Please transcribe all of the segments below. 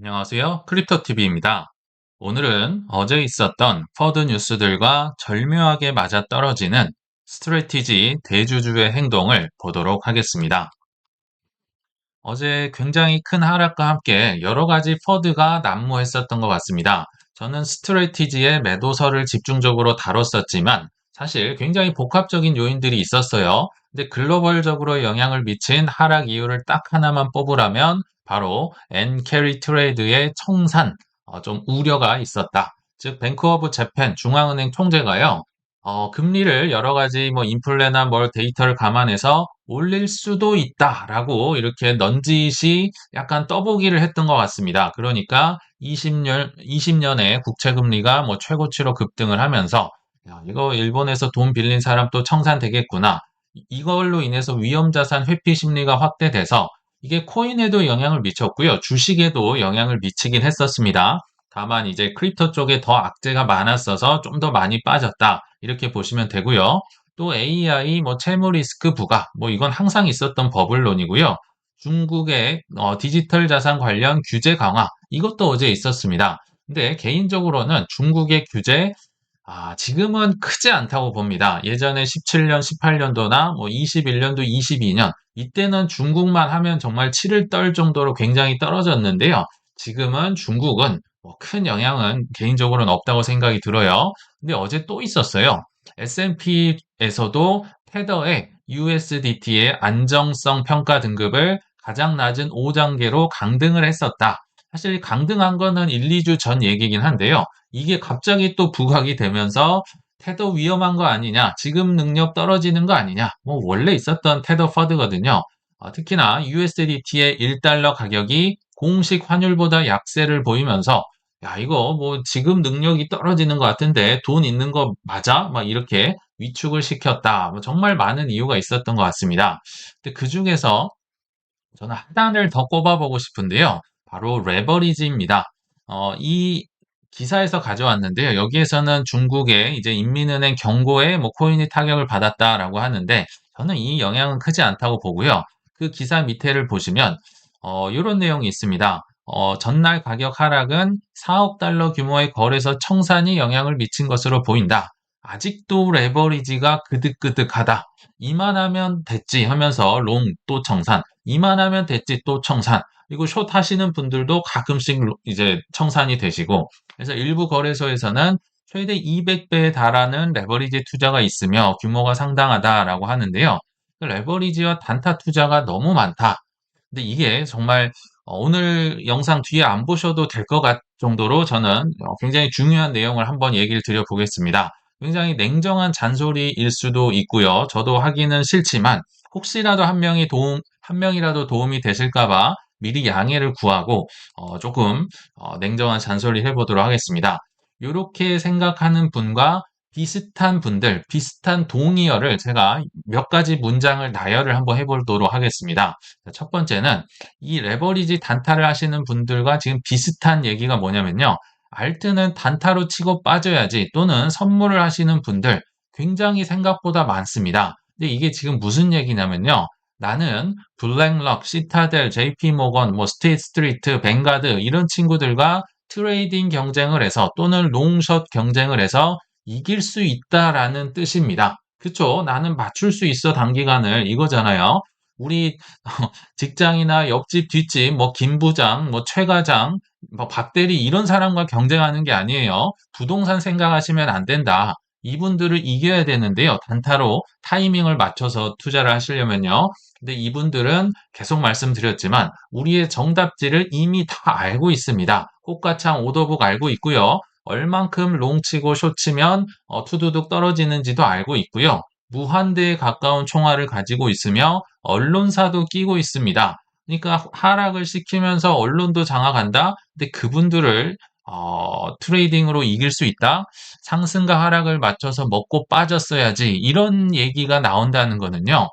안녕하세요. 크립토TV입니다. 오늘은 어제 있었던 퍼드 뉴스들과 절묘하게 맞아떨어지는 스트래티지 대주주의 행동을 보도록 하겠습니다. 어제 굉장히 큰 하락과 함께 여러 가지 퍼드가 난무했었던 것 같습니다. 저는 스트래티지의 매도서를 집중적으로 다뤘었지만 사실 굉장히 복합적인 요인들이 있었어요. 근데 글로벌적으로 영향을 미친 하락 이유를 딱 하나만 뽑으라면 바로 엔캐리 트레이드의 청산, 좀 우려가 있었다. 즉 뱅크 오브 재팬 중앙은행 총재가요. 금리를 여러 가지 뭐 인플레나 뭘 데이터를 감안해서 올릴 수도 있다라고 이렇게 넌지시 약간 떠보기를 했던 것 같습니다. 그러니까 20년에 국채 금리가 뭐 최고치로 급등을 하면서 야, 이거 일본에서 돈 빌린 사람 또 청산되겠구나. 이걸로 인해서 위험 자산 회피 심리가 확대돼서 이게 코인에도 영향을 미쳤고요. 주식에도 영향을 미치긴 했었습니다. 다만 이제 크립토 쪽에 더 악재가 많았어서 좀 더 많이 빠졌다. 이렇게 보시면 되고요. 또 AI 뭐 채무 리스크 부과 뭐 이건 항상 있었던 버블론이고요. 중국의 디지털 자산 관련 규제 강화 이것도 어제 있었습니다. 근데 개인적으로는 중국의 규제 지금은 크지 않다고 봅니다. 예전에 17년, 18년도나 뭐 21년도, 22년 이때는 중국만 하면 정말 치를 떨 정도로 굉장히 떨어졌는데요. 지금은 중국은 뭐 큰 영향은 개인적으로는 없다고 생각이 들어요. 근데 어제 또 있었어요. S&P에서도 테더의 USDT의 안정성 평가 등급을 가장 낮은 5단계로 강등을 했었다. 사실 강등한 거는 1, 2주 전 얘기긴 한데요. 이게 갑자기 또 부각이 되면서 테더 위험한 거 아니냐, 지금 능력 떨어지는 거 아니냐, 뭐 원래 있었던 테더 퍼드거든요. 특히나 USDT의 1달러 가격이 공식 환율보다 약세를 보이면서 야, 이거 뭐 지금 능력이 떨어지는 것 같은데 돈 있는 거 맞아? 막 이렇게 위축을 시켰다. 뭐 정말 많은 이유가 있었던 것 같습니다. 근데 그 중에서 저는 하단을 더 꼽아보고 싶은데요. 바로 레버리지입니다. 이 기사에서 가져왔는데요. 여기에서는 중국의 이제 인민은행 경고에 뭐 코인이 타격을 받았다라고 하는데 저는 이 영향은 크지 않다고 보고요. 그 기사 밑에를 보시면 이런 내용이 있습니다. 전날 가격 하락은 4억 달러 규모의 거래소 청산이 영향을 미친 것으로 보인다. 아직도 레버리지가 그득그득하다. 이만하면 됐지 하면서 롱 또 청산, 이만하면 됐지 또 청산. 그리고 숏 하시는 분들도 가끔씩 이제 청산이 되시고, 그래서 일부 거래소에서는 최대 200배에 달하는 레버리지 투자가 있으며 규모가 상당하다라고 하는데요. 그 레버리지와 단타 투자가 너무 많다. 근데 이게 정말 오늘 영상 뒤에 안 보셔도 될 것 같 정도로 저는 굉장히 중요한 내용을 한번 얘기를 드려보겠습니다. 굉장히 냉정한 잔소리일 수도 있고요. 저도 하기는 싫지만 혹시라도 한 명이라도 도움이 되실까 봐 미리 양해를 구하고 조금 냉정한 잔소리 해보도록 하겠습니다. 이렇게 생각하는 분과 비슷한 분들, 비슷한 동의어를 제가 몇 가지 문장을 나열을 한번 해보도록 하겠습니다. 첫 번째는 이 레버리지 단타를 하시는 분들과 지금 비슷한 얘기가 뭐냐면요. 알트는 단타로 치고 빠져야지 또는 선물을 하시는 분들 굉장히 생각보다 많습니다. 근데 이게 지금 무슨 얘기냐면요. 나는 블랙럭, 시타델, JP 모건, 뭐 스테이트 스트리트, 뱅가드 이런 친구들과 트레이딩 경쟁을 해서 또는 롱숏 경쟁을 해서 이길 수 있다라는 뜻입니다. 그쵸? 나는 맞출 수 있어 단기간을 이거잖아요. 우리 직장이나 옆집, 뒷집, 뭐 김 부장, 뭐 최 과장, 뭐 박 대리 이런 사람과 경쟁하는 게 아니에요. 부동산 생각하시면 안 된다. 이분들을 이겨야 되는데요. 단타로 타이밍을 맞춰서 투자를 하시려면요. 근데 이분들은 계속 말씀드렸지만 우리의 정답지를 이미 다 알고 있습니다. 꽃가창 오더북 알고 있고요. 얼만큼 롱치고 숏치면 투두둑 떨어지는지도 알고 있고요. 무한대에 가까운 총알을 가지고 있으며 언론사도 끼고 있습니다. 그러니까 하락을 시키면서 언론도 장악한다. 근데 그분들을 트레이딩으로 이길 수 있다. 상승과 하락을 맞춰서 먹고 빠졌어야지. 이런 얘기가 나온다는 거는요.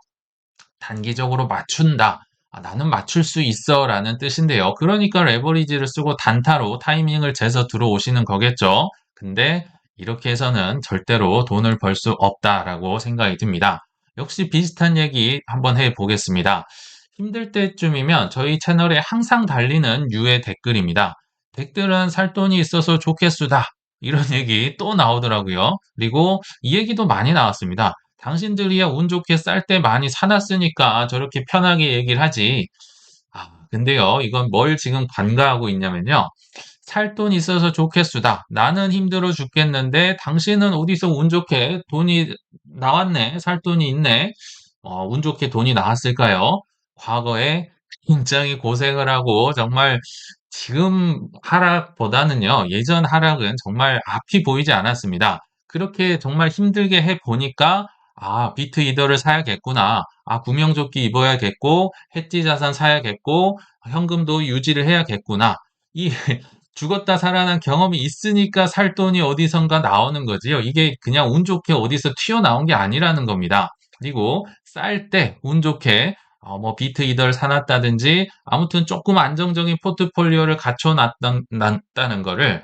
단기적으로 맞춘다. 나는 맞출 수 있어 라는 뜻인데요. 그러니까 레버리지를 쓰고 단타로 타이밍을 재서 들어오시는 거겠죠. 근데 이렇게 해서는 절대로 돈을 벌 수 없다라고 생각이 듭니다. 역시 비슷한 얘기 한번 해 보겠습니다. 힘들 때쯤이면 저희 채널에 항상 달리는 유의 댓글입니다. 댓글은 살 돈이 있어서 좋겠수다. 이런 얘기 또 나오더라고요. 그리고 이 얘기도 많이 나왔습니다. 당신들이야 운 좋게 쌀 때 많이 사놨으니까 저렇게 편하게 얘기를 하지. 근데요, 이건 뭘 지금 간과하고 있냐면요. 살 돈 있어서 좋겠수다. 나는 힘들어 죽겠는데 당신은 어디서 운 좋게 돈이 나왔네. 살 돈이 있네. 운 좋게 돈이 나왔을까요? 과거에 굉장히 고생을 하고 정말 지금 하락보다는요, 예전 하락은 정말 앞이 보이지 않았습니다. 그렇게 정말 힘들게 해 보니까, 비트 이더를 사야겠구나. 구명조끼 입어야겠고, 해지 자산 사야겠고, 현금도 유지를 해야겠구나. 이 죽었다 살아난 경험이 있으니까 살 돈이 어디선가 나오는 거지요. 이게 그냥 운 좋게 어디서 튀어나온 게 아니라는 겁니다. 그리고 쌀 때 운 좋게 뭐 비트 이더를 사놨다든지 아무튼 조금 안정적인 포트폴리오를 갖춰놨다는 거를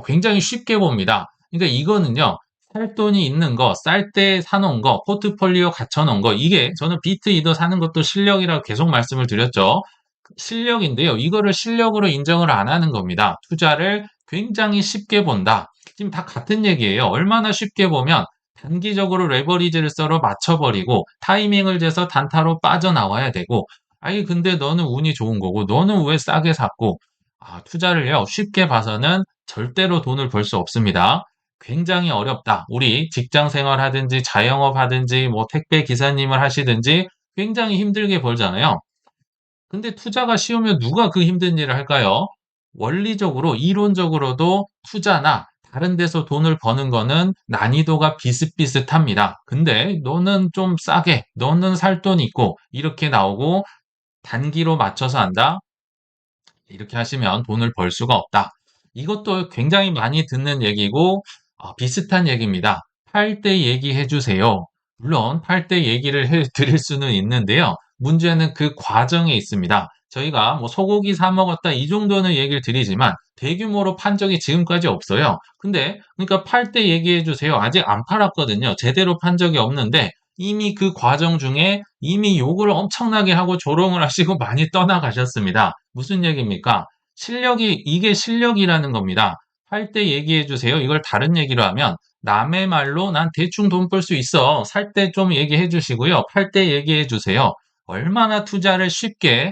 굉장히 쉽게 봅니다. 그러니까 이거는요. 살 돈이 있는 거, 쌀 때 사놓은 거, 포트폴리오 갖춰놓은 거, 이게 저는 비트 이더 사는 것도 실력이라고 계속 말씀을 드렸죠. 실력인데요. 이거를 실력으로 인정을 안 하는 겁니다. 투자를 굉장히 쉽게 본다. 지금 다 같은 얘기예요. 얼마나 쉽게 보면 단기적으로 레버리지를 썰어 맞춰버리고 타이밍을 재서 단타로 빠져나와야 되고, 아니 근데 너는 운이 좋은 거고 너는 왜 싸게 샀고, 투자를요 쉽게 봐서는 절대로 돈을 벌 수 없습니다. 굉장히 어렵다. 우리 직장 생활 하든지 자영업 하든지 뭐 택배 기사님을 하시든지 굉장히 힘들게 벌잖아요. 근데 투자가 쉬우면 누가 그 힘든 일을 할까요? 원리적으로, 이론적으로도 투자나 다른 데서 돈을 버는 거는 난이도가 비슷비슷합니다. 근데 너는 좀 싸게, 너는 살 돈 있고, 이렇게 나오고, 단기로 맞춰서 한다? 이렇게 하시면 돈을 벌 수가 없다. 이것도 굉장히 많이 듣는 얘기고, 비슷한 얘기입니다. 팔 때 얘기해 주세요. 물론 팔 때 얘기를 해 드릴 수는 있는데요. 문제는 그 과정에 있습니다. 저희가 뭐 소고기 사 먹었다 이 정도는 얘기를 드리지만 대규모로 판 적이 지금까지 없어요. 근데 그러니까 팔 때 얘기해 주세요. 아직 안 팔았거든요. 제대로 판 적이 없는데 이미 그 과정 중에 이미 욕을 엄청나게 하고 조롱을 하시고 많이 떠나가셨습니다. 무슨 얘기입니까? 이게 실력이라는 겁니다. 팔 때 얘기해 주세요. 이걸 다른 얘기로 하면 남의 말로 난 대충 돈 벌 수 있어. 살 때 좀 얘기해 주시고요. 팔 때 얘기해 주세요. 얼마나 투자를 쉽게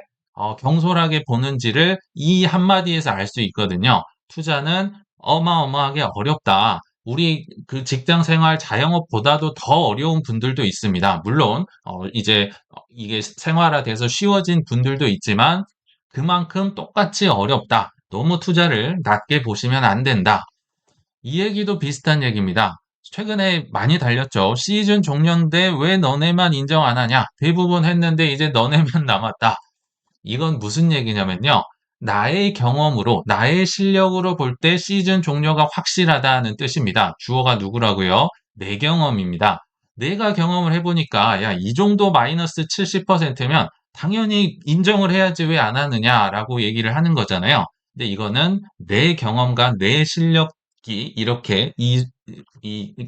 경솔하게 보는지를 이 한마디에서 알 수 있거든요. 투자는 어마어마하게 어렵다. 우리 그 직장 생활 자영업보다도 더 어려운 분들도 있습니다. 물론 이제 이게 생활화돼서 쉬워진 분들도 있지만 그만큼 똑같이 어렵다. 너무 투자를 낮게 보시면 안 된다. 이 얘기도 비슷한 얘기입니다. 최근에 많이 달렸죠. 시즌 종료인데 왜 너네만 인정 안 하냐? 대부분 했는데 이제 너네만 남았다. 이건 무슨 얘기냐면요. 나의 경험으로, 나의 실력으로 볼 때 시즌 종료가 확실하다는 뜻입니다. 주어가 누구라고요? 내 경험입니다. 내가 경험을 해보니까, 야, 이 정도 마이너스 70%면 당연히 인정을 해야지 왜 안 하느냐라고 얘기를 하는 거잖아요. 근데 이거는 내 경험과 내 실력이 이렇게 이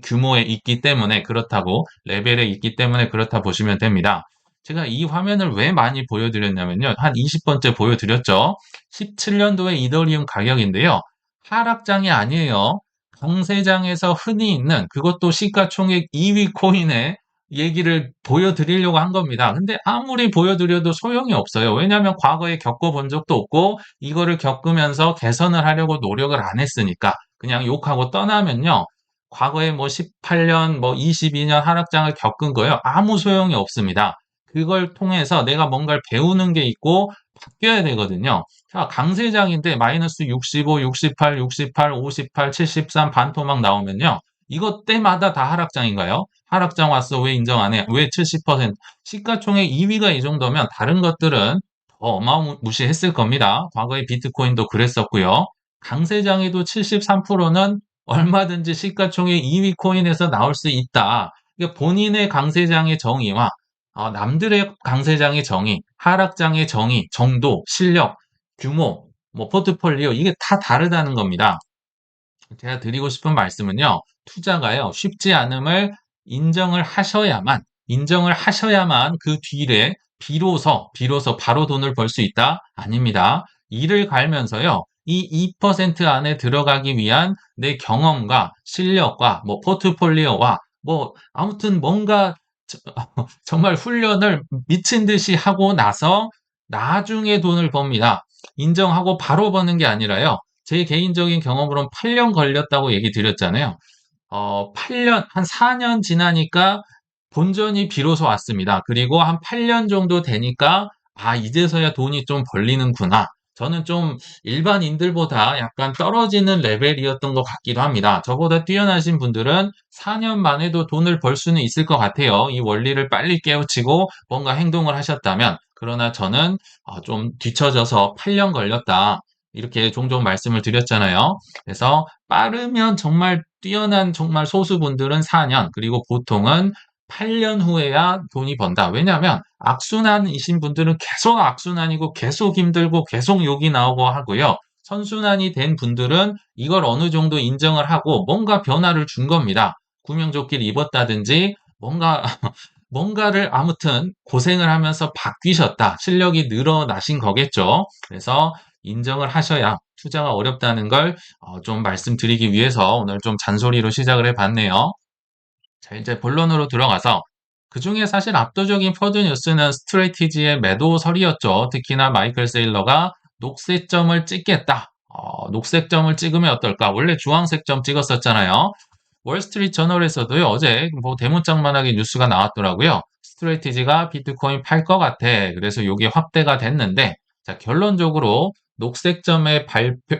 규모에 있기 때문에 그렇다고, 레벨에 있기 때문에 그렇다 보시면 됩니다. 제가 이 화면을 왜 많이 보여드렸냐면요. 한 20번째 보여드렸죠. 17년도에 이더리움 가격인데요. 하락장이 아니에요. 강세장에서 흔히 있는 그것도 시가총액 2위 코인의 얘기를 보여드리려고 한 겁니다. 근데 아무리 보여드려도 소용이 없어요. 왜냐하면 과거에 겪어본 적도 없고 이거를 겪으면서 개선을 하려고 노력을 안 했으니까 그냥 욕하고 떠나면요. 과거에 뭐 18년, 뭐 22년 하락장을 겪은 거예요. 아무 소용이 없습니다. 그걸 통해서 내가 뭔가를 배우는 게 있고 바뀌어야 되거든요. 자, 강세장인데 마이너스 65, 68, 68, 58, 73 반토막 나오면요. 이것 때마다 다 하락장인가요? 하락장 왔어. 왜 인정 안 해? 왜 70%? 시가총액 2위가 이 정도면 다른 것들은 더 어마무시했을 겁니다. 과거에 비트코인도 그랬었고요. 강세장에도 73%는 얼마든지 시가총액 2위 코인에서 나올 수 있다. 그러니까 본인의 강세장의 정의와 남들의 강세장의 정의, 하락장의 정의, 정도, 실력, 규모, 뭐 포트폴리오 이게 다 다르다는 겁니다. 제가 드리고 싶은 말씀은요. 투자가요. 쉽지 않음을 인정을 하셔야만 그 뒤에 비로소 바로 돈을 벌 수 있다? 아닙니다. 일을 갈면서요. 이 2% 안에 들어가기 위한 내 경험과 실력과 뭐 포트폴리오와 뭐 아무튼 뭔가 저- 정말 훈련을 미친 듯이 하고 나서 나중에 돈을 법니다. 인정하고 바로 버는 게 아니라요. 제 개인적인 경험으로는 8년 걸렸다고 얘기 드렸잖아요. 8년, 한 4년 지나니까 본전이 비로소 왔습니다. 그리고 한 8년 정도 되니까, 아, 이제서야 돈이 좀 벌리는구나. 저는 좀 일반인들보다 약간 떨어지는 레벨이었던 것 같기도 합니다. 저보다 뛰어나신 분들은 4년 만에도 돈을 벌 수는 있을 것 같아요. 이 원리를 빨리 깨우치고 뭔가 행동을 하셨다면. 그러나 저는 좀 뒤처져서 8년 걸렸다. 이렇게 종종 말씀을 드렸잖아요. 그래서 빠르면 정말 뛰어난 정말 소수분들은 4년, 그리고 보통은 8년 후에야 돈이 번다. 왜냐하면 악순환이신 분들은 계속 악순환이고 계속 힘들고 계속 욕이 나오고 하고요. 선순환이 된 분들은 이걸 어느 정도 인정을 하고 뭔가 변화를 준 겁니다. 구명조끼를 입었다든지 뭔가를 아무튼 고생을 하면서 바뀌셨다. 실력이 늘어나신 거겠죠. 그래서 인정을 하셔야 투자가 어렵다는 걸 좀 말씀드리기 위해서 오늘 좀 잔소리로 시작을 해봤네요. 자, 이제 본론으로 들어가서 그중에 사실 압도적인 퍼드 뉴스는 스트레이티지의 매도설이었죠. 특히나 마이클 세일러가 녹색점을 찍겠다. 녹색점을 찍으면 어떨까? 원래 주황색 점 찍었었잖아요. 월스트리트 저널에서도요, 어제 뭐 대문짝만하게 뉴스가 나왔더라고요. 스트레이티지가 비트코인 팔 것 같아. 그래서 이게 확대가 됐는데, 자, 결론적으로 녹색점의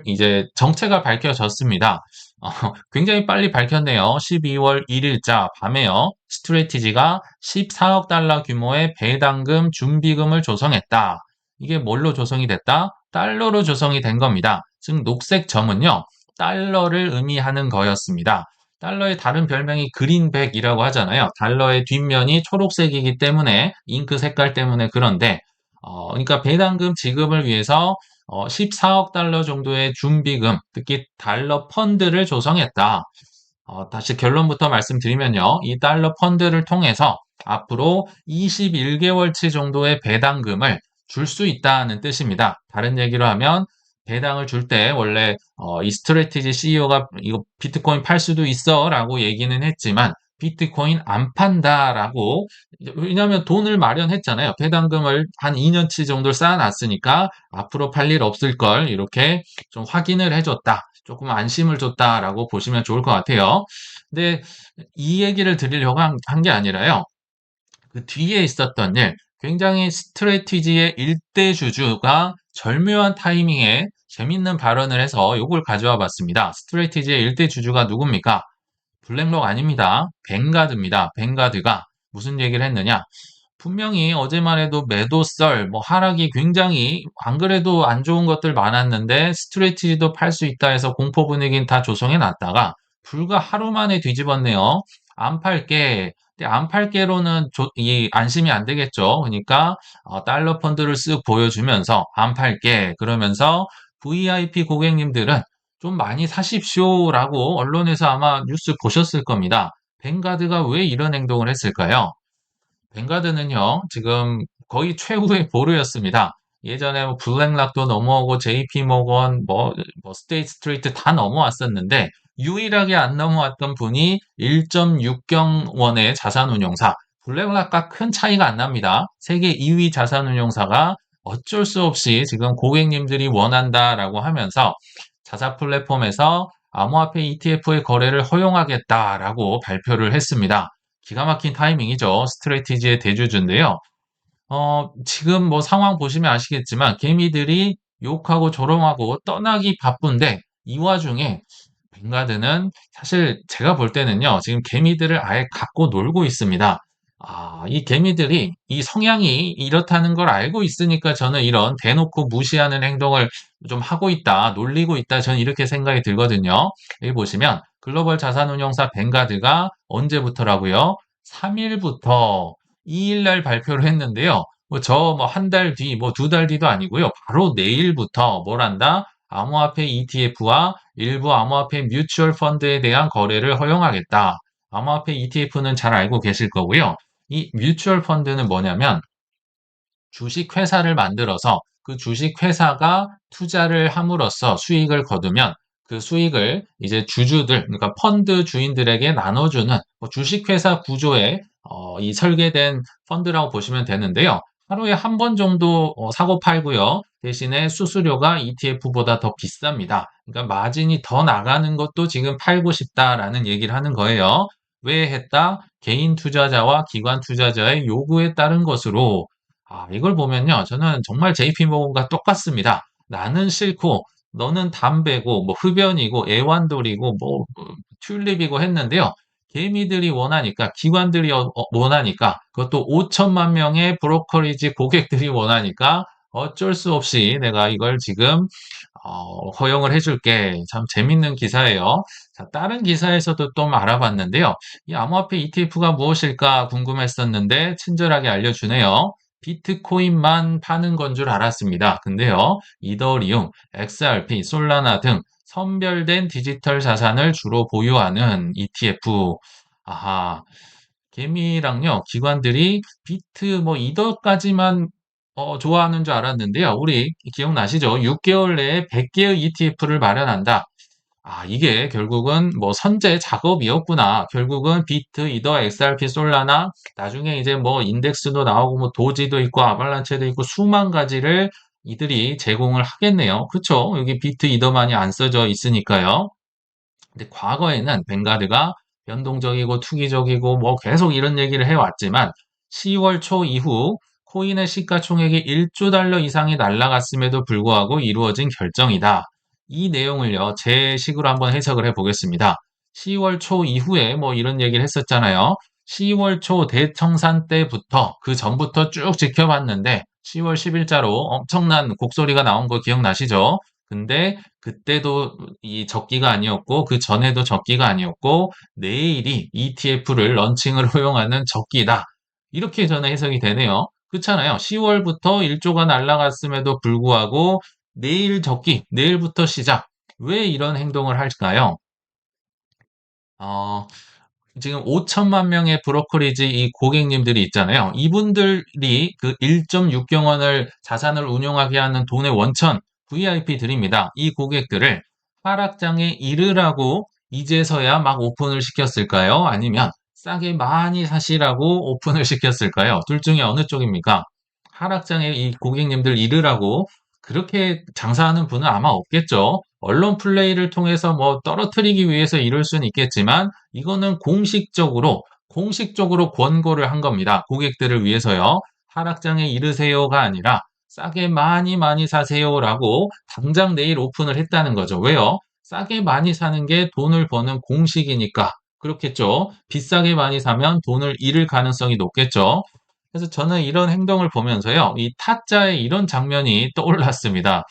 이제 정체가 밝혀졌습니다. 어, 굉장히 빨리 밝혔네요. 12월 1일자 밤에요. 스트레이티지가 14억 달러 규모의 배당금 준비금을 조성했다. 이게 뭘로 조성이 됐다? 달러로 조성이 된 겁니다. 즉, 녹색점은요, 달러를 의미하는 거였습니다. 달러의 다른 별명이 그린백이라고 하잖아요. 달러의 뒷면이 초록색이기 때문에 잉크 색깔 때문에 그런데 그러니까 배당금 지급을 위해서 14억 달러 정도의 준비금, 특히 달러 펀드를 조성했다. 다시 결론부터 말씀드리면요. 이 달러 펀드를 통해서 앞으로 21개월치 정도의 배당금을 줄 수 있다는 뜻입니다. 다른 얘기로 하면 배당을 줄 때 원래 이 스트래티지 CEO가 이거 비트코인 팔 수도 있어라고 얘기는 했지만 비트코인 안 판다라고 왜냐하면 돈을 마련했잖아요. 배당금을 한 2년치 정도 쌓아놨으니까 앞으로 팔 일 없을 걸 이렇게 좀 확인을 해줬다. 조금 안심을 줬다라고 보시면 좋을 것 같아요. 근데 이 얘기를 드리려고 한 게 아니라요. 그 뒤에 있었던 일, 굉장히 스트래티지의 일대주주가 절묘한 타이밍에 재밌는 발언을 해서 이걸 가져와 봤습니다. 스트래티지의 일대주주가 누굽니까? 블랙록 아닙니다. 뱅가드입니다. 뱅가드가 무슨 얘기를 했느냐? 분명히 어제만 해도 매도썰, 뭐 하락이 굉장히 안 그래도 안 좋은 것들 많았는데 스트레티지도 팔 수 있다 해서 공포 분위기는 다 조성해 놨다가 불과 하루 만에 뒤집었네요. 안 팔게. 근데 안 팔게로는 이 안심이 안 되겠죠. 그러니까 달러 펀드를 쓱 보여주면서 안 팔게 그러면서 VIP 고객님들은 좀 많이 사십시오라고 언론에서 아마 뉴스 보셨을 겁니다. 뱅가드가 왜 이런 행동을 했을까요? 뱅가드는요, 지금 거의 최후의 보루였습니다. 예전에 뭐 블랙락도 넘어오고 JP 모건, 스테이트 스트리트 다 넘어왔었는데 유일하게 안 넘어왔던 분이 1.6경원의 자산운용사. 블랙락과 큰 차이가 안 납니다. 세계 2위 자산운용사가 어쩔 수 없이 지금 고객님들이 원한다라고 하면서 자사 플랫폼에서 암호화폐 ETF의 거래를 허용하겠다라고 발표를 했습니다. 기가 막힌 타이밍이죠. 스트레티지의 대주주인데요. 지금 뭐 상황 보시면 아시겠지만 개미들이 욕하고 조롱하고 떠나기 바쁜데 이 와중에 뱅가드는 사실 제가 볼 때는요. 지금 개미들을 아예 갖고 놀고 있습니다. 이 개미들이 이 성향이 이렇다는 걸 알고 있으니까 저는 이런 대놓고 무시하는 행동을 좀 하고 있다, 놀리고 있다, 저는 이렇게 생각이 들거든요. 여기 보시면 글로벌 자산운용사 뱅가드가 언제부터라고요? 3일부터 2일 날 발표를 했는데요. 한 달 뒤, 두 달 뒤도 아니고요. 바로 내일부터 뭘 한다? 암호화폐 ETF와 일부 암호화폐 뮤추얼 펀드에 대한 거래를 허용하겠다. 암호화폐 ETF는 잘 알고 계실 거고요. 이 뮤추얼 펀드는 뭐냐면 주식회사를 만들어서 그 주식회사가 투자를 함으로써 수익을 거두면 그 수익을 이제 주주들, 그러니까 펀드 주인들에게 나눠주는 뭐 주식회사 구조의 이 설계된 펀드라고 보시면 되는데요. 하루에 한 번 정도 사고 팔고요. 대신에 수수료가 ETF보다 더 비쌉니다. 그러니까 마진이 더 나가는 것도 지금 팔고 싶다라는 얘기를 하는 거예요. 왜 했다? 개인 투자자와 기관 투자자의 요구에 따른 것으로. 이걸 보면요. 저는 정말 JP모건과 똑같습니다. 나는 싫고 너는 담배고 뭐 흡연이고 애완돌이고 뭐 튤립이고 했는데요. 개미들이 원하니까 기관들이 원하니까 그것도 5천만 명의 브로커리지 고객들이 원하니까 어쩔 수 없이 내가 이걸 지금 허용을 해줄게. 참 재밌는 기사예요. 자, 다른 기사에서도 좀 알아봤는데요. 이 암호화폐 ETF가 무엇일까 궁금했었는데 친절하게 알려주네요. 비트코인만 파는 건 줄 알았습니다. 근데요, 이더리움, XRP, 솔라나 등 선별된 디지털 자산을 주로 보유하는 ETF. 아하, 개미랑요, 기관들이 비트 뭐 이더까지만 좋아하는 줄 알았는데요. 우리 기억나시죠? 6개월 내에 100개의 ETF를 마련한다. 이게 결국은 뭐 선제 작업이었구나. 결국은 비트, 이더, XRP, 솔라나, 나중에 이제 뭐 인덱스도 나오고 뭐 도지도 있고 아발란체도 있고 수만 가지를 이들이 제공을 하겠네요. 그쵸? 여기 비트, 이더만이 안 써져 있으니까요. 근데 과거에는 벵가드가 변동적이고 투기적이고 뭐 계속 이런 얘기를 해왔지만 10월 초 이후 코인의 시가총액이 1조 달러 이상이 날아갔음에도 불구하고 이루어진 결정이다. 이 내용을요, 제 식으로 한번 해석을 해보겠습니다. 10월 초 이후에 뭐 이런 얘기를 했었잖아요. 10월 초 대청산 때부터 그 전부터 쭉 지켜봤는데 10월 10일자로 엄청난 곡소리가 나온 거 기억나시죠? 근데 그때도 이 적기가 아니었고 그 전에도 적기가 아니었고 내일이 ETF를 런칭을 허용하는 적기다. 이렇게 저는 해석이 되네요. 그렇잖아요. 10월부터 1조가 날아갔음에도 불구하고 내일 적기, 내일부터 시작. 왜 이런 행동을 할까요? 어, 지금 5천만 명의 브로커리지 이 고객님들이 있잖아요. 이분들이 그 1.6경원을 자산을 운용하게 하는 돈의 원천 VIP들입니다. 이 고객들을 하락장에 이르라고 이제서야 막 오픈을 시켰을까요? 아니면 싸게 많이 사시라고 오픈을 시켰을까요? 둘 중에 어느 쪽입니까? 하락장에 이 고객님들 이르라고 그렇게 장사하는 분은 아마 없겠죠. 언론 플레이를 통해서 뭐 떨어뜨리기 위해서 이럴 수는 있겠지만 이거는 공식적으로 권고를 한 겁니다. 고객들을 위해서요. 하락장에 이르세요가 아니라 싸게 많이 많이 사세요라고 당장 내일 오픈을 했다는 거죠. 왜요? 싸게 많이 사는 게 돈을 버는 공식이니까. 그렇겠죠. 비싸게 많이 사면 돈을 잃을 가능성이 높겠죠. 그래서 저는 이런 행동을 보면서요. 이 타짜의 이런 장면이 떠올랐습니다.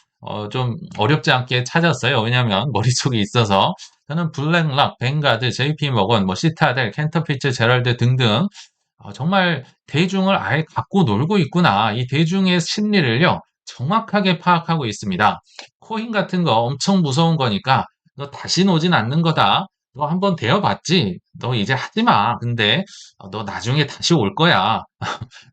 좀 어렵지 않게 찾았어요. 왜냐하면 머릿속에 있어서. 저는 블랙락, 벵가드, JP모건, 뭐 시타델, 캔터피츠, 제럴드 등등 정말 대중을 아예 갖고 놀고 있구나. 이 대중의 심리를요, 정확하게 파악하고 있습니다. 코인 같은 거 엄청 무서운 거니까 너 다시 오진 않는 거다. 너 한번 대여봤지? 너 이제 하지 마. 근데 너 나중에 다시 올 거야.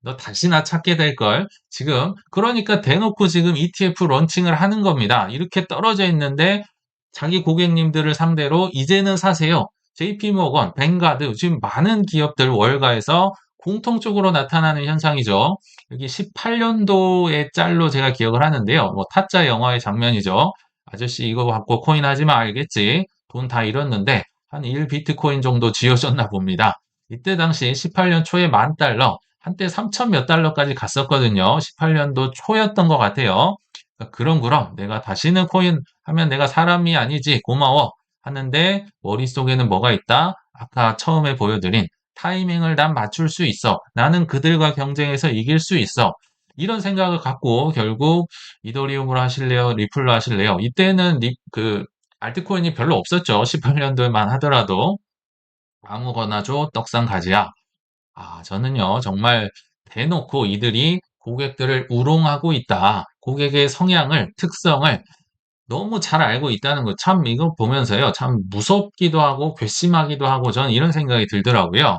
너 다시나 찾게 될걸. 지금 그러니까 대놓고 지금 ETF 런칭을 하는 겁니다. 이렇게 떨어져 있는데 자기 고객님들을 상대로 이제는 사세요. JP모건, 벵가드 지금 많은 기업들 월가에서 공통적으로 나타나는 현상이죠. 여기 18년도의 짤로 제가 기억을 하는데요. 뭐 타짜 영화의 장면이죠. 아저씨 이거 갖고 코인 하지 마 알겠지? 돈 다 잃었는데 한 1비트코인 정도 쥐어졌나 봅니다. 이때 당시 18년 초에 10,000달러, 한때 3천 몇 달러까지 갔었거든요. 18년도 초였던 것 같아요. 그럼 내가 다시는 코인 하면 내가 사람이 아니지 고마워 하는데 머릿속에는 뭐가 있다? 아까 처음에 보여드린 타이밍을 난 맞출 수 있어. 나는 그들과 경쟁해서 이길 수 있어. 이런 생각을 갖고 결국 이더리움으로 하실래요? 리플로 하실래요? 이때는 그 알트코인이 별로 없었죠. 18년도만 하더라도 아무거나 줘 떡상 가지야. 저는요, 정말 대놓고 이들이 고객들을 우롱하고 있다. 고객의 성향을, 특성을 너무 잘 알고 있다는 거 참 이거 보면서요. 참 무섭기도 하고 괘씸하기도 하고 저는 이런 생각이 들더라고요.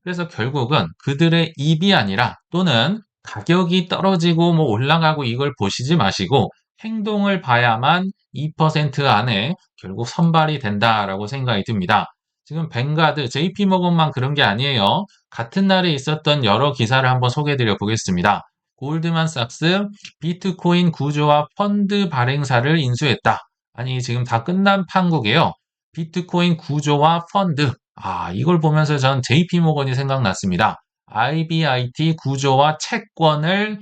그래서 결국은 그들의 입이 아니라 또는 가격이 떨어지고 뭐 올라가고 이걸 보시지 마시고 행동을 봐야만 2% 안에 결국 선발이 된다라고 생각이 듭니다. 지금 뱅가드, JP모건만 그런 게 아니에요. 같은 날에 있었던 여러 기사를 한번 소개해 드려 보겠습니다. 골드만삭스 비트코인 구조화 펀드 발행사를 인수했다. 아니 지금 다 끝난 판국이에요. 비트코인 구조화 펀드. 이걸 보면서 전 JP모건이 생각났습니다. IBIT 구조화 채권을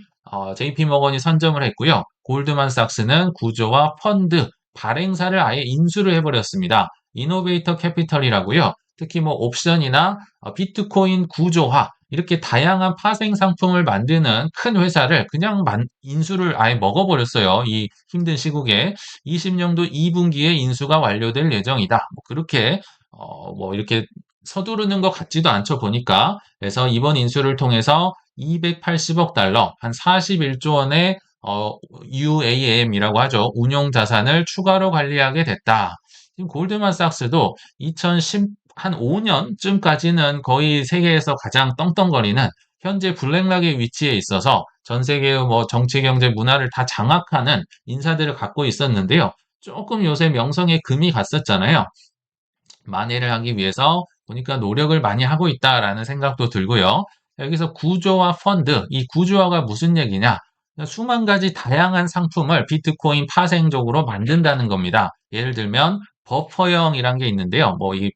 JP모건이 선점을 했고요. 골드만삭스는 구조화 펀드 발행사를 아예 인수를 해버렸습니다. 이노베이터 캐피털이라고요. 특히 뭐 옵션이나 비트코인 구조화 이렇게 다양한 파생 상품을 만드는 큰 회사를 그냥 인수를 아예 먹어버렸어요. 이 힘든 시국에 20년도 2분기에 인수가 완료될 예정이다. 뭐 그렇게 뭐 이렇게 서두르는 것 같지도 않죠 보니까. 그래서 이번 인수를 통해서 280억 달러, 한 41조 원의 UAM이라고 하죠. 운용 자산을 추가로 관리하게 됐다. 지금 골드만삭스도 2010한 5년쯤까지는 거의 세계에서 가장 떵떵거리는 현재 블랙락의 위치에 있어서 전 세계의 뭐 정치, 경제, 문화를 다 장악하는 인사들을 갖고 있었는데요. 조금 요새 명성에 금이 갔었잖아요. 만회를 하기 위해서 보니까 노력을 많이 하고 있다라는 생각도 들고요. 여기서 구조화 펀드, 이 구조화가 무슨 얘기냐? 수만 가지 다양한 상품을 비트코인 파생적으로 만든다는 겁니다. 예를 들면 버퍼형이란 게 있는데요. 뭐 이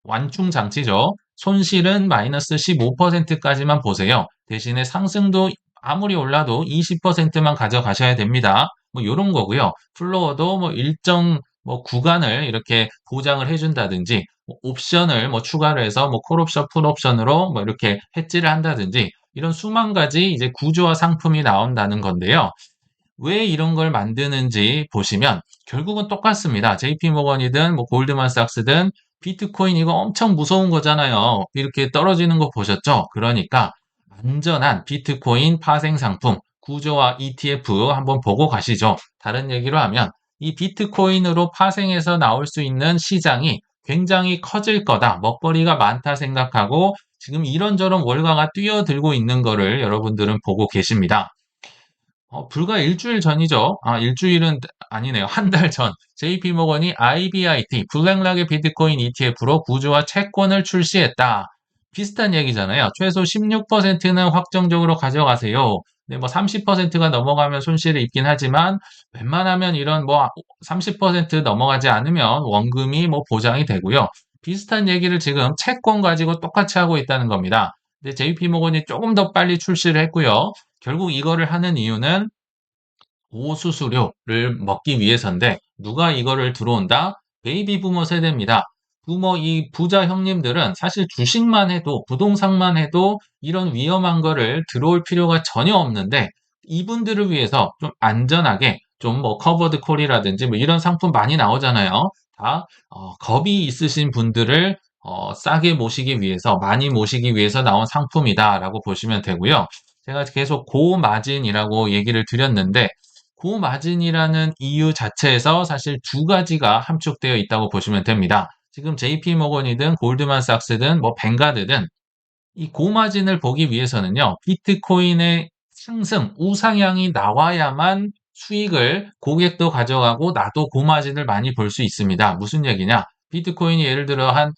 완충 장치죠. 손실은 마이너스 15%까지만 보세요. 대신에 상승도 아무리 올라도 20%만 가져가셔야 됩니다. 뭐 이런 거고요. 플로어도 뭐 일정 뭐 구간을 이렇게 보장을 해준다든지 뭐 옵션을 뭐 추가를 해서 뭐 콜옵션, 풋옵션으로 뭐 이렇게 해지를 한다든지 이런 수만 가지 이제 구조화 상품이 나온다는 건데요. 왜 이런 걸 만드는지 보시면 결국은 똑같습니다. JP모건이든 뭐 골드만삭스든 비트코인 이거 엄청 무서운 거잖아요. 이렇게 떨어지는 거 보셨죠? 그러니까 안전한 비트코인 파생 상품 구조화 ETF 한번 보고 가시죠. 다른 얘기로 하면 이 비트코인으로 파생해서 나올 수 있는 시장이 굉장히 커질 거다. 먹거리가 많다 생각하고 지금 이런저런 월가가 뛰어들고 있는 거를 여러분들은 보고 계십니다. 불과 일주일 전이죠. 일주일은 아니네요. 한 달 전. JP모건이 IBIT, 블랙락의 비트코인 ETF로 구조화 채권을 출시했다. 비슷한 얘기잖아요. 최소 16%는 확정적으로 가져가세요. 네, 뭐 30%가 넘어가면 손실을 입긴 하지만 웬만하면 이런 뭐 30% 넘어가지 않으면 원금이 뭐 보장이 되고요. 비슷한 얘기를 지금 채권 가지고 똑같이 하고 있다는 겁니다. 근데 JP모건이 조금 더 빨리 출시를 했고요. 결국 이거를 하는 이유는 보수수료를 먹기 위해서인데 누가 이거를 들어온다? 베이비 부머 세대입니다. 이 부자 형님들은 사실 주식만 해도 부동산만 해도 이런 위험한 거를 들어올 필요가 전혀 없는데 이분들을 위해서 좀 안전하게 좀 뭐 커버드 콜이라든지 뭐 이런 상품 많이 나오잖아요. 다 겁이 있으신 분들을 싸게 모시기 위해서 많이 모시기 위해서 나온 상품이다라고 보시면 되고요. 제가 계속 고마진이라고 얘기를 드렸는데 고마진이라는 이유 자체에서 사실 두 가지가 함축되어 있다고 보시면 됩니다. 지금 JP모건이든 골드만삭스든 뭐 뱅가드든 이 고마진을 보기 위해서는요. 비트코인의 상승, 우상향이 나와야만 수익을 고객도 가져가고 나도 고마진을 많이 볼 수 있습니다. 무슨 얘기냐? 비트코인이 예를 들어 한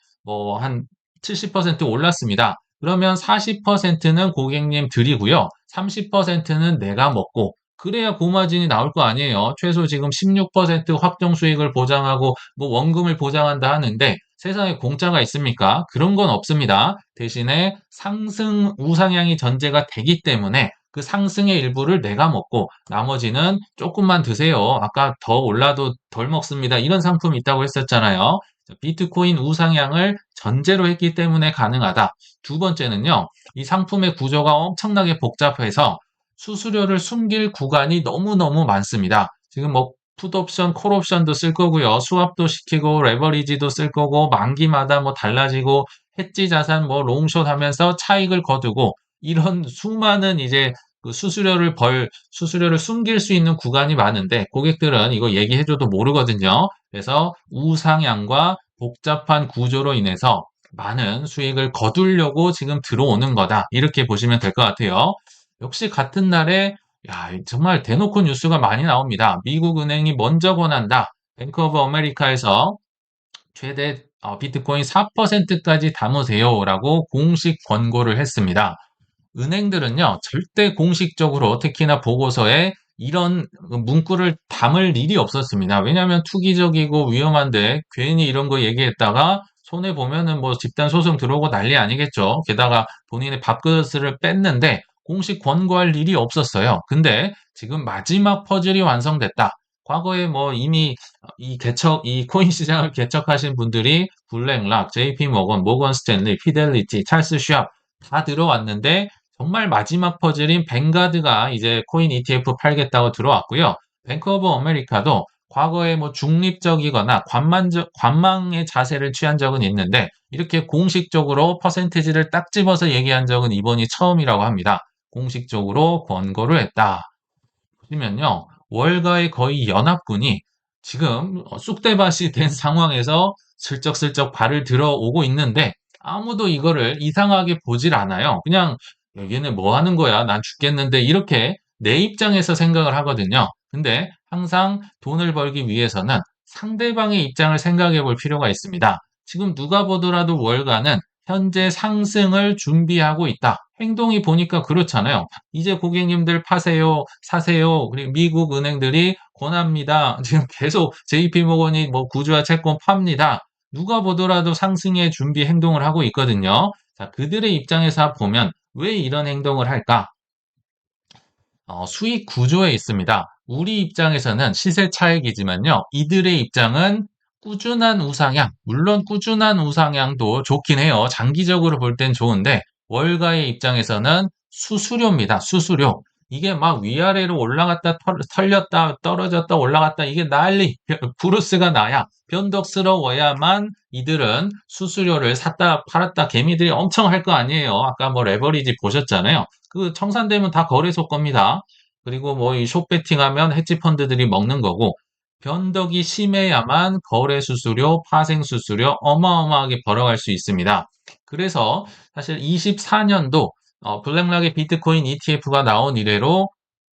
70% 올랐습니다. 그러면 40%는 고객님 드리고요. 30%는 내가 먹고 그래야 고마진이 나올 거 아니에요. 최소 지금 16% 확정 수익을 보장하고 뭐 원금을 보장한다 하는데 세상에 공짜가 있습니까? 그런 건 없습니다. 대신에 상승 우상향이 전제가 되기 때문에 그 상승의 일부를 내가 먹고 나머지는 조금만 드세요. 아까 더 올라도 덜 먹습니다. 이런 상품이 있다고 했었잖아요. 비트코인 우상향을 전제로 했기 때문에 가능하다. 두 번째는요. 이 상품의 구조가 엄청나게 복잡해서 수수료를 숨길 구간이 너무너무 많습니다. 지금 뭐 풋옵션, 콜옵션도 쓸 거고요. 수합도 시키고 레버리지도 쓸 거고 만기마다 뭐 달라지고 해지 자산 뭐 롱숏 하면서 차익을 거두고 이런 수많은 이제 그 수수료를 숨길 수 있는 구간이 많은데 고객들은 이거 얘기해줘도 모르거든요. 그래서 우상향과 복잡한 구조로 인해서 많은 수익을 거두려고 지금 들어오는 거다. 이렇게 보시면 될 것 같아요. 역시 같은 날에 야, 정말 대놓고 뉴스가 많이 나옵니다. 미국 은행이 먼저 권한다. 뱅크 오브 아메리카에서 최대 비트코인 4%까지 담으세요라고 공식 권고를 했습니다. 은행들은요, 절대 공식적으로 특히나 보고서에 이런 문구를 담을 일이 없었습니다. 왜냐하면 투기적이고 위험한데 괜히 이런 거 얘기했다가 손해 보면은 뭐 집단 소송 들어오고 난리 아니겠죠. 게다가 본인의 밥그릇을 뺐는데 공식 권고할 일이 없었어요. 근데 지금 마지막 퍼즐이 완성됐다. 과거에 뭐 이미 이 코인 시장을 개척하신 분들이 블랙락, JP 모건 스탠리, 피델리티, 찰스 슈압 다 들어왔는데 정말 마지막 퍼즐인 뱅가드가 이제 코인 ETF 팔겠다고 들어왔고요. 뱅크 오브 아메리카도 과거에 뭐 중립적이거나 관망의 자세를 취한 적은 있는데 이렇게 공식적으로 퍼센티지를 딱 집어서 얘기한 적은 이번이 처음이라고 합니다. 공식적으로 권고를 했다. 보시면요. 월가의 거의 연합군이 지금 쑥대밭이 된 상황에서 슬쩍슬쩍 발을 들어오고 있는데 아무도 이거를 이상하게 보질 않아요. 그냥 얘네 뭐 하는 거야? 난 죽겠는데 이렇게 내 입장에서 생각을 하거든요. 근데 항상 돈을 벌기 위해서는 상대방의 입장을 생각해 볼 필요가 있습니다. 지금 누가 보더라도 월가는 현재 상승을 준비하고 있다. 행동이 보니까 그렇잖아요. 이제 고객님들 파세요, 사세요. 그리고 미국 은행들이 권합니다. 지금 계속 JP모건이 뭐 구주와 채권 팝니다. 누가 보더라도 상승의 준비 행동을 하고 있거든요. 자, 그들의 입장에서 보면 왜 이런 행동을 할까? 수익 구조에 있습니다. 우리 입장에서는 시세 차익이지만요. 이들의 입장은 꾸준한 우상향, 물론 꾸준한 우상향도 좋긴 해요. 장기적으로 볼 땐 좋은데 월가의 입장에서는 수수료입니다. 수수료. 이게 막 위아래로 올라갔다 털렸다 떨어졌다 올라갔다 이게 난리 브루스가 나야 변덕스러워야만 이들은 수수료를 샀다 팔았다 개미들이 엄청 할 거 아니에요. 아까 뭐 레버리지 보셨잖아요. 그 청산되면 다 거래소 겁니다. 그리고 뭐 이 숏배팅하면 헤지펀드들이 먹는 거고 변덕이 심해야만 거래 수수료, 파생 수수료 어마어마하게 벌어갈 수 있습니다. 그래서 사실 24년도 블랙락의 비트코인 ETF가 나온 이래로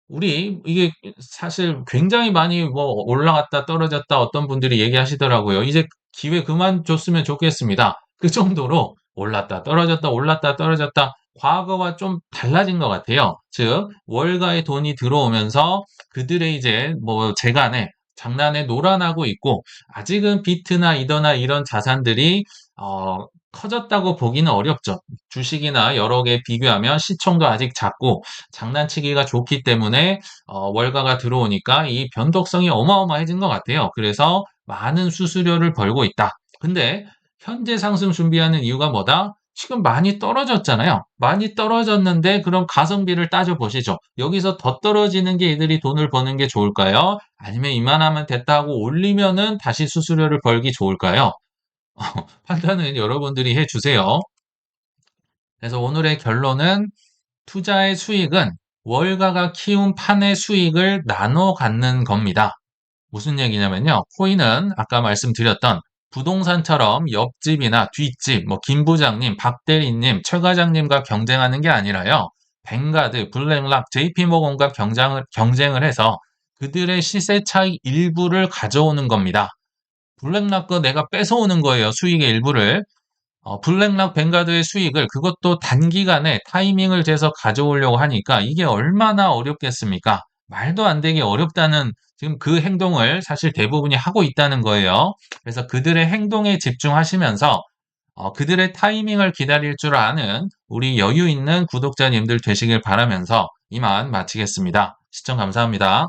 우리 이게 사실 굉장히 많이 뭐 올라갔다 떨어졌다 어떤 분들이 얘기하시더라고요. 이제 기회 그만 줬으면 좋겠습니다. 그 정도로 올랐다 떨어졌다 올랐다 떨어졌다 과거와 좀 달라진 것 같아요. 즉 월가의 돈이 들어오면서 그들의 이제 뭐 재간에 장난에 놀아나고 있고 아직은 비트나 이더나 이런 자산들이 커졌다고 보기는 어렵죠. 주식이나 여러 개 비교하면 시총도 아직 작고 장난치기가 좋기 때문에 월가가 들어오니까 이 변동성이 어마어마해진 것 같아요. 그래서 많은 수수료를 벌고 있다. 근데 현재 상승 준비하는 이유가 뭐다? 지금 많이 떨어졌잖아요. 많이 떨어졌는데 그럼 가성비를 따져보시죠. 여기서 더 떨어지는 게 이들이 돈을 버는 게 좋을까요? 아니면 이만하면 됐다 하고 올리면은 다시 수수료를 벌기 좋을까요? 판단은 여러분들이 해주세요. 그래서 오늘의 결론은 투자의 수익은 월가가 키운 판의 수익을 나눠 갖는 겁니다. 무슨 얘기냐면요. 코인은 아까 말씀드렸던 부동산처럼 옆집이나 뒷집, 뭐 김 부장님, 박 대리님, 최 과장님과 경쟁하는 게 아니라요. 뱅가드, 블랙락, JP모건과 경쟁을 해서 그들의 시세 차익 일부를 가져오는 겁니다. 블랙락 거 내가 뺏어오는 거예요. 수익의 일부를. 블랙락 뱅가드의 수익을 그것도 단기간에 타이밍을 재서 가져오려고 하니까 이게 얼마나 어렵겠습니까? 말도 안 되게 어렵다는 지금 그 행동을 사실 대부분이 하고 있다는 거예요. 그래서 그들의 행동에 집중하시면서 그들의 타이밍을 기다릴 줄 아는 우리 여유 있는 구독자님들 되시길 바라면서 이만 마치겠습니다. 시청 감사합니다.